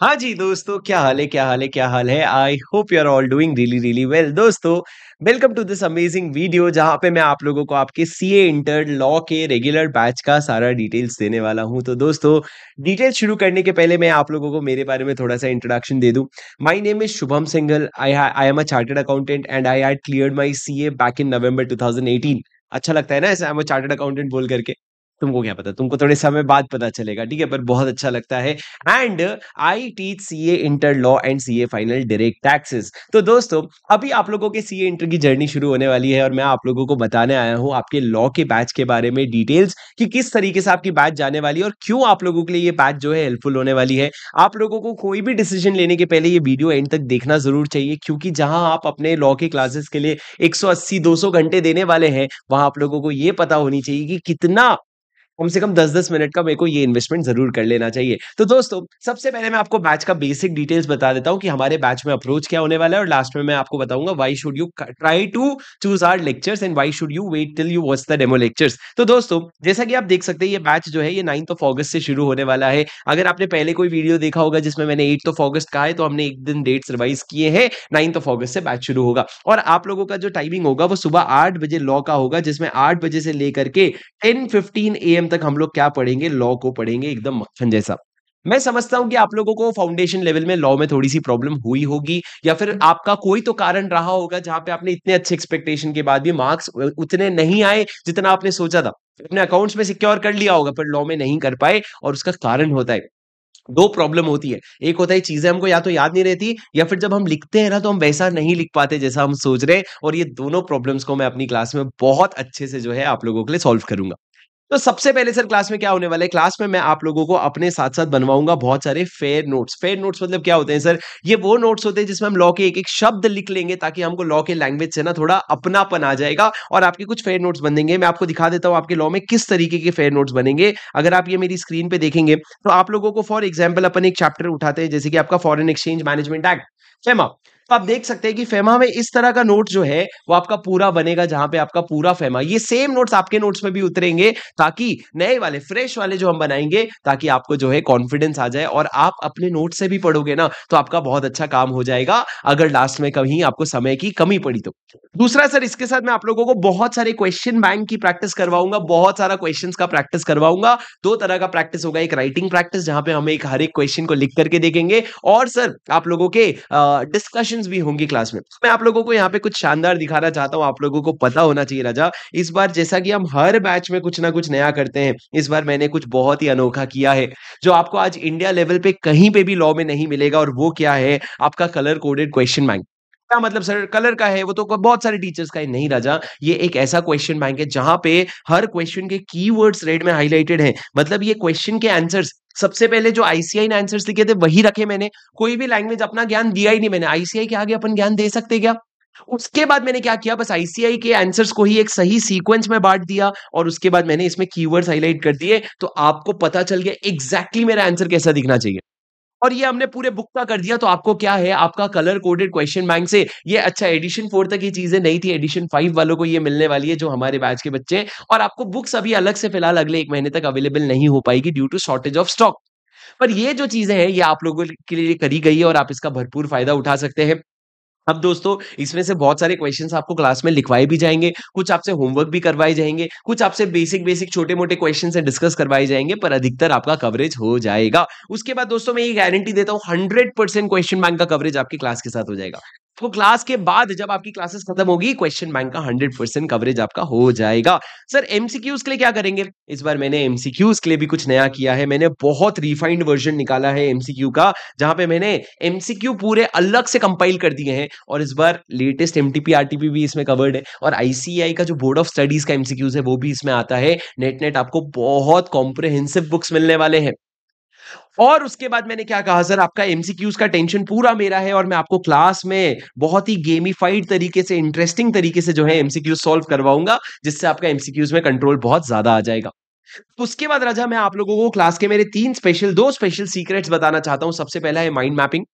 हाँ जी दोस्तों, क्या हाल है क्या हाल है क्या हाल है। I hope you are all doing really really well. दोस्तों, welcome to this amazing video जहाँ पे मैं आप लोगों को आपके सीए इंटर लॉ के रेगुलर बैच का सारा डिटेल्स देने वाला हूँ। तो दोस्तों, डिटेल्स शुरू करने के पहले मैं आप लोगों को मेरे बारे में थोड़ा सा इंट्रोडक्शन दे दूं। My name is Shubham Singhal. I am a chartered accountant and I had cleared my CA back in November 2018। अच्छा लगता है ना ऐसे I am a chartered accountant बोल करके। तुमको क्या पता, तुमको थोड़े समय बाद पता चलेगा, ठीक है, पर बहुत अच्छा लगता है। And I teach CA inter law and CA final direct taxes. तो दोस्तों, अभी आप लोगों के सीए इंटर की जर्नी शुरू होने वाली है और मैं आप लोगों को बताने आया हूं आपके लॉ के बैच के बारे में डिटेल्स कि किस तरीके से आपकी बैच जाने वाली है और क्यों आप लोगों के लिए ये बैच जो है हेल्पफुल होने वाली है। आप लोगों को कोई भी डिसीजन लेने के पहले ये वीडियो एंड तक देखना जरूर चाहिए, क्योंकि जहां आप अपने लॉ के क्लासेस के लिए 180-200 घंटे देने वाले हैं, वहां आप लोगों को ये पता होनी चाहिए कि कितना कम से कम 10-10 मिनट का मेरे को ये इन्वेस्टमेंट ज़रूर कर लेना चाहिए। तो दोस्तों, सबसे पहले मैं आपको बैच का बेसिक डिटेल्स बता देता हूँ कि हमारे बैच में अप्रोच क्या होने वाला है और लास्ट में मैं आपको बताऊँगा why should you try to choose our lectures and why should you wait till you watch the demo lectures. तो दोस्तों, जैसा कि आप देख सकते हैं, ये बैच जो है ये 9th ऑफ अगस्त से शुरू होने वाला है। अगर आपने पहले कोई वीडियो देखा होगा जिसमें मैंने 8th ऑफ अगस्त कहा है, तो हमने एक दिन डेट्स रिवाइज किए हैं। 9th ऑफ अगस्त से बैच शुरू होगा और आप लोगों का जो टाइमिंग होगा वो सुबह 8 बजे लॉ का होगा, जिसमें 8 बजे से लेकर के 10:15 AM तक हम लोग क्या पढ़ेंगे, लॉ को पढ़ेंगे एकदम मक्खन जैसा। मैं समझता हूँ कि आप लोगों को फाउंडेशन लेवल में लॉ में थोड़ी-सी प्रॉब्लम हुई होगी या फिर आपका कोई तो कारण रहा होगा जहाँ पे आपने इतने अच्छे एक्सपेक्टेशन के बाद भी मार्क्स उतने नहीं आए जितना आपने सोचा था। अपने अकाउंट्स में सिक्योर कर लिया होगा पर लॉ में नहीं कर पाए और उसका कारण होता है। 2 प्रॉब्लम होती है। एक होता है चीज़ें हमको या तो याद नहीं रहती या फिर जब हम लिखते हैं ना तो हम वैसा नहीं लिख पाते जैसा हम सोच रहे हैं, और ये दोनों प्रॉब्लम्स को मैं अपनी क्लास में बहुत अच्छे से जो है आप लोगों के लिए सॉल्व करूँगा। तो सबसे पहले सर क्लास में क्या होने वाला है, क्लास में मैं आप लोगों को अपने साथ-साथ बनवाऊँगा बहुत सारे फेयर नोट्स। फेयर नोट्स मतलब क्या होते हैं सर? ये वो नोट्स होते हैं जिसमें हम लॉ के एक-एक शब्द लिख लेंगे ताकि हमको लॉ के लैंग्वेज से ना थोड़ा अपनापन आ जाएगा और आपके कुछ फेयर नोट्स बन देंगे। मैं आपको दिखा देता हूँ आपके लॉ में किस तरीके के फेयर नोट्स बनेंगे। अगर आप ये मेरी स्क्रीन पे देखेंगे तो आप लोगों को फॉर एग्जांपल अपन एक चैप्टर उठाते हैं जैसे कि आपका foreign exchange management act, FEMA. तो आप देख सकते हैं कि फेमा में इस तरह का नोट जो है वो आपका पूरा बनेगा, जहाँ पे आपका पूरा फेमा, ये सेम नोट्स आपके नोट्स में भी उतरेंगे ताकि नए वाले फ्रेश वाले जो हम बनाएंगे ताकि आपको जो है कॉन्फिडेंस आ जाए और आप अपने नोट से भी पढ़ोगे ना तो आपका बहुत अच्छा काम हो जाएगा, अगर लास्ट में कहीं आपको समय की कमी पड़ी तो। दूसरा सर, इसके साथ मैं आप लोगों को बहुत सारे क्वेश्चन बैंक की प्रैक्टिस करवाऊंगा, बहुत सारा क्वेश्चंस का प्रैक्टिस करवाऊंगा। दो तरह का प्रैक्टिस होगा, एक राइटिंग प्रैक्टिस जहां पे हम एक हर एक क्वेश्चन को लिख करके देखेंगे, और सर आप लोगों के डिस्कशंस भी होंगी क्लास में। मैं आप लोगों को यहाँ पे कुछ शानदार दिखाना चाहता हूँ, आप लोगों को पता होना चाहिए राजा, इस बार जैसा कि हम हर बैच में कुछ ना कुछ नया करते हैं, इस बार मैंने कुछ बहुत ही अनोखा किया है जो आपको आज इंडिया लेवल पे कहीं पे भी लॉ में नहीं मिलेगा, और वो क्या है, आपका कलर कोडेड क्वेश्चन बैंक। क्या मतलब सर, कलर का है वो तो बहुत सारे टीचर्स का है, नहीं राजा, ये एक ऐसा क्वेश्चन बैंक है जहां पे हर क्वेश्चन के कीवर्ड्स रेड में हाईलाइटेड हैं। मतलब ये क्वेश्चन के आंसर्स, सबसे पहले जो आईसीआई ने आंसर्स लिखे थे वही रखे मैंने, कोई भी लैंग्वेज अपना ज्ञान दिया ही नहीं मैंने। आईसीआई के आगे अपन ज्ञान दे सकते क्या? उसके बाद मैंने क्या किया, बस आईसीआई के आंसर्स को ही एक सही सीक्वेंस में बांट दिया और उसके बाद मैंने इसमें कीवर्ड्स हाईलाइट कर दिए, तो आपको पता चल गया एग्जैक्टली मेरा आंसर कैसा दिखना चाहिए। और ये हमने पूरे बुक का कर दिया, तो आपको क्या है, आपका कलर कोडेड क्वेश्चन बैंक से ये, अच्छा, एडिशन 4 तक ये चीजें नहीं थी, एडिशन 5 वालों को ये मिलने वाली है जो हमारे बैच के बच्चे हैं। और आपको बुक्स अभी अलग से फिलहाल अगले 1 महीने तक अवेलेबल नहीं हो पाएगी due to shortage of stock. पर ये जो चीजें हैं ये आप लोगों के लिए करी गई है और आप इसका भरपूर फायदा उठा सकते हैं। अब दोस्तों, इसमें से बहुत सारे क्वेश्चंस आपको क्लास में लिखवाए भी जाएँगे, कुछ आपसे होमवर्क भी करवाए जाएँगे, कुछ आपसे बेसिक-बेसिक छोटे-मोटे क्वेश्चन से डिस्कस करवाए जाएँगे, पर अधिकतर आपका कवरेज हो जाएगा। उसके बाद दोस्तों, मैं ये गारंटी देता हूँ 100% क्वेश्चन बैंक का कवरेज आपकी क्लास के साथ हो जाएगा। तो क्लास के बाद जब आपकी क्लासेस खत्म होगी, क्वेश्चन बैंक का 100% कवरेज आपका हो जाएगा। सर एमसीक्यूज़ के लिए क्या करेंगे? इस बार मैंने एमसीक्यूज़ के लिए भी कुछ नया किया है। मैंने बहुत रिफाइंड वर्ज़न निकाला है एमसीक्यू का, जहाँ पे मैंने एमसीक्यू पूरे अलग से कंपाइल कर दिए हैं, और इस बार लेटेस्ट एमटीपी आरटीपी भी इसमें कवर्ड है, और आईसीएआई का जो बोर्ड ऑफ स्टडीज का एमसीक्यूज है वो भी इसमें आता है। नेट नेट आपको बहुत कॉम्प्रिहेंसिव बुक्स मिलने वाले हैं। और उसके बाद मैंने क्या कहा, सर आपका एमसीक्यूज का टेंशन पूरा मेरा है, और मैं आपको क्लास में बहुत ही गेमिफाइड तरीके से, इंटरेस्टिंग तरीके से जो है एमसीक्यूज सॉल्व करवाऊंगा, जिससे आपका एमसीक्यूज में कंट्रोल बहुत ज्यादा आ जाएगा। उसके बाद राजा, मैं आप लोगों को क्लास के मेरे 2 स्पेशल सीक्रेट्स बताना चाहता हूँ। सबसे पहला है माइंड मैपिंग।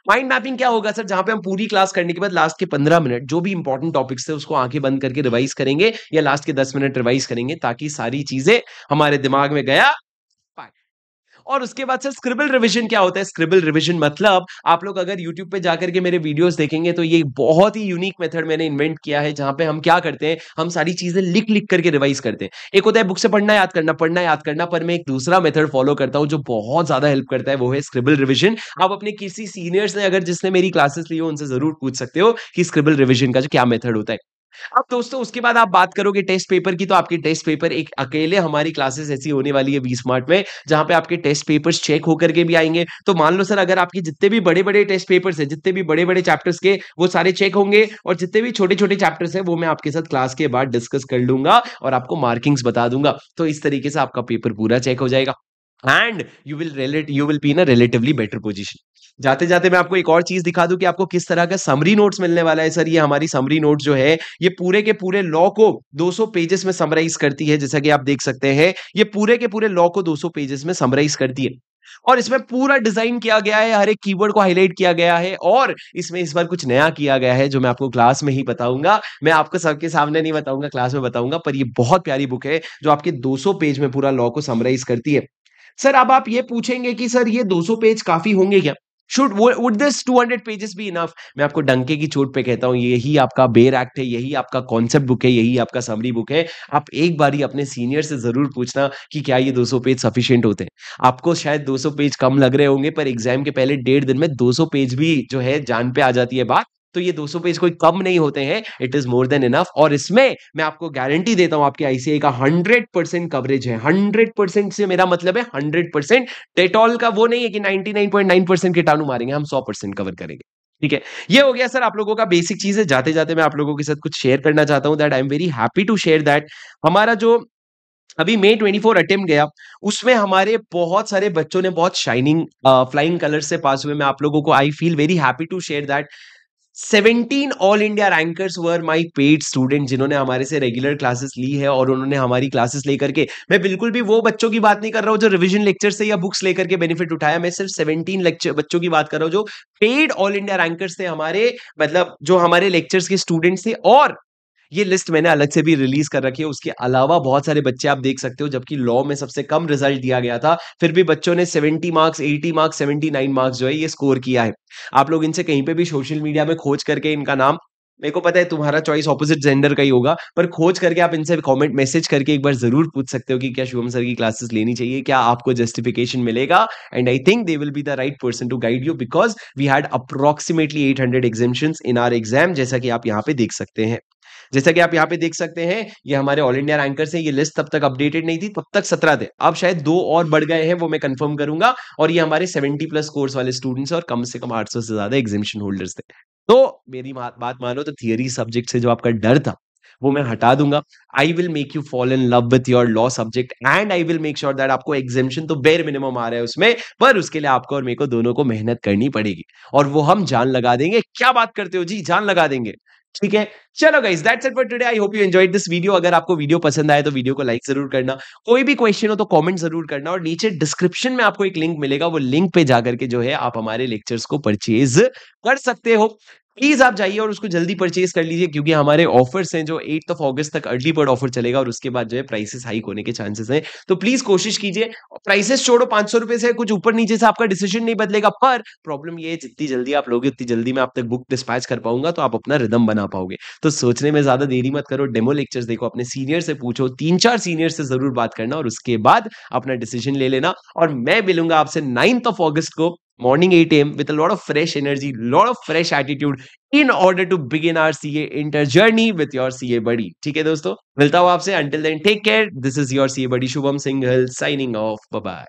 माइंड मैपिंग क्या होगा सर, जहां पे हम पूरी क्लास करने के बाद लास्ट के 15 मिनट जो भी इंपॉर्टेंट टॉपिक्स थे उसको आंखें बंद करके रिवाइज करेंगे, या लास्ट के 10 मिनट रिवाइज करेंगे, ताकि सारी चीजें हमारे दिमाग में गया पाए। और उसके बाद सर स्क्रिबल रिवीजन क्या होता है? स्क्रिबल रिवीजन मतलब आप लोग अगर यूट्यूब पे जाकर के मेरे वीडियोस देखेंगे तो ये बहुत ही यूनिक मेथड मैंने इन्वेंट किया है, जहां पे हम क्या करते हैं, हम सारी चीजें लिख लिख करके रिवाइज करते हैं। एक होता है बुक से पढ़ना याद करना, पर मैं एक दूसरा मेथड फॉलो करता हूं जो बहुत ज्यादा हेल्प करता है, वो है स्क्रिबल रिवीजन। आप अपने किसी सीनियर से अगर जिसने मेरी क्लासेस ली हो उनसे जरूर पूछ सकते हो कि स्क्रिबल रिवीजन का जो क्या मेथड होता है। अब दोस्तों उसके बाद आप बात करोगे टेस्ट पेपर की, तो आपके टेस्ट पेपर एक अकेले हमारी क्लासेस ऐसी होने वाली है वी स्मार्ट में, जहां पे आपके टेस्ट पेपर्स चेक होकर के भी आएंगे। तो मान लो सर अगर आपके जितने भी बड़े बड़े टेस्ट पेपर्स है, जितने भी बड़े बड़े चैप्टर्स के, वो सारे चेक होंगे, और जितने भी छोटे छोटे चैप्टर्स है वो मैं आपके साथ क्लास के बाद डिस्कस कर लूंगा और आपको मार्किंग्स बता दूंगा। तो इस तरीके से आपका पेपर पूरा चेक हो जाएगा and you will be in a relatively better position. जाते जाते मैं आपको एक और चीज दिखा दूं कि आपको किस तरह का समरी नोट्स मिलने वाला है। सर ये हमारी समरी नोट्स जो है, ये पूरे के पूरे लॉ को 200 पेजेस में समराइज करती है। जैसा कि आप देख सकते हैं, ये पूरे के पूरे लॉ को 200 पेजेस में समराइज करती है, और इसमें पूरा डिजाइन किया गया है, हर एक कीवर्ड को हाईलाइट किया गया है, और इसमें इस बार कुछ नया किया गया है जो मैं आपको क्लास में ही बताऊंगा। मैं आपको सबके सामने नहीं बताऊंगा, क्लास में बताऊंगा। पर ये बहुत प्यारी बुक है जो आपके 200 पेज में पूरा लॉ को समराइज करती है। सर अब आप ये पूछेंगे कि सर ये 200 पेज काफी होंगे क्या? Should would this 200 pages be enough? मैं आपको डंके की चोट पे कहता हूं, यही आपका बेर एक्ट है, यही आपका कॉन्सेप्ट बुक है, यही आपका समरी बुक है। आप एक बार ही अपने सीनियर से जरूर पूछना कि क्या ये 200 पेज सफिशिएंट होते हैं। आपको शायद 200 पेज कम लग रहे होंगे, पर एग्जाम के पहले 1.5 दिन में 200 पेज भी जो है जान पे आ जाती है बात। तो ये 200 पेज कोई कम नहीं होते हैं, it is more than enough. और इसमें मैं आपको गारंटी देता हूं, आपके आईसीआई का 100% कवरेज है। 100% से मेरा मतलब है 100%। डेटॉल का वो नहीं है कि 99.9% कीटाणु मारेंगे, हम 100% कवर करेंगे। ठीक है, ये हो गया सर आप लोगों का बेसिक चीज है। जाते जाते मैं आप लोगों के साथ कुछ शेयर करना चाहता हूं, that I am very happy to share that हमारा जो अभी May 24 अटेम्प्ट गया, उसमें हमारे बहुत सारे बच्चों ने बहुत शाइनिंग फ्लाइंग कलर से पास हुए। मैं आप लोगों को I feel very happy to share that 17 all India rankers were my paid student, जिन्होंने हमारे से रेगुलर क्लासेस ली है, और उन्होंने हमारी क्लासेस लेकर के, मैं बिल्कुल भी वो बच्चों की बात नहीं कर रहा हूं जो रिवीजन लेक्चर से या बुक्स लेकर के बेनिफिट उठाया। मैं सिर्फ 17 लेक्चर बच्चों की बात कर रहा हूं जो पेड ऑल इंडिया रैंकर्स थे हमारे, मतलब जो हमारे लेक्चर्स के स्टूडेंट्स थे। और ये लिस्ट मैंने अलग से भी रिलीज कर रखी है। उसके अलावा बहुत सारे बच्चे आप देख सकते हो, जबकि लॉ में सबसे कम रिजल्ट दिया गया था, फिर भी बच्चों ने 70 मार्क्स, 80 मार्क्स, 79 मार्क्स जो है ये स्कोर किया है। आप लोग इनसे कहीं पे भी सोशल मीडिया में खोज करके इनका नाम, मेरे को पता है तुम्हारा चॉइस ऑपोजिट जेंडर का ही होगा, पर खोज करके आप इनसे कमेंट मैसेज करके एक बार जरूर पूछ सकते हो कि क्या शुभम सर की क्लासेस लेनी चाहिए, क्या आपको जस्टिफिकेशन मिलेगा। And I think they will be the right person to guide you, because we had approximately 800 examinations in our exam, जैसा कि आप यहाँ पे देख सकते हैं। जैसा कि आप यहाँ पे देख सकते हैं, ये हमारे ऑल इंडिया रैंकर्स हैं। ये लिस्ट तब तक अपडेटेड नहीं थी, तब तक 17 थे, अब शायद 2 और बढ़ गए हैं, वो मैं कंफर्म करूंगा। और ये हमारे 70 प्लस कोर्स वाले स्टूडेंट्स और कम से कम 800 से ज्यादा एग्जामिशन होल्डर्स थे। तो मेरी बात मानो तो थियरी सब्जेक्ट से जो आपका डर था वो मैं हटा दूंगा। I will make you fall in love with your law subject, and I will make sure that आपको एग्जामिशन तो बेर मिनिमम आ रहा है उसमें, पर उसके लिए आपको और मेरे को दोनों को मेहनत करनी पड़ेगी, और वो हम जान लगा देंगे। क्या बात करते हो जी, जान लगा देंगे। ठीक है, चलो guys, that's it for today. I hope you enjoyed this video. अगर आपको वीडियो पसंद आए तो वीडियो को लाइक जरूर करना, कोई भी क्वेश्चन हो तो कमेंट जरूर करना, और नीचे डिस्क्रिप्शन में आपको एक लिंक मिलेगा, वो लिंक पे जाकर के जो है आप हमारे लेक्चर्स को परचेज कर सकते हो। प्लीज आप जाइए और उसको जल्दी परचेज कर लीजिए, क्योंकि हमारे ऑफर्स हैं जो 8 अगस्त तक अर्ली बर्ड ऑफर चलेगा, और उसके बाद जो है प्राइसेस हाइक होने के चांसेस हैं। तो प्लीज कोशिश कीजिए। प्राइसेस छोड़ो, 500 रुपए से कुछ ऊपर नीचे से आपका डिसीजन नहीं बदलेगा, पर प्रॉब्लम ये है जितनी जल्दी आप लोगे उतनी जल्दी मैं आप तक बुक डिस्पैच कर पाऊंगा, तो आप अपना रिदम बना पाओगे। तो सोचने में ज्यादा देरी मत करो, डेमो लेक्चर्स देखो, अपने सीनियर से पूछो, 3-4 सीनियर से जरूर बात करना, और उसके बाद अपना डिसीजन ले लेना। और मैं मिलूंगा आपसे 9th अगस्त को morning 8 a.m. with a lot of fresh energy, lot of fresh attitude in order to begin our CA inter journey with your CA buddy. ठीक है दोस्तों, मिलता हूँ आपसे। Until then, take care. This is your CA buddy Shubham Singhal signing off. Bye bye.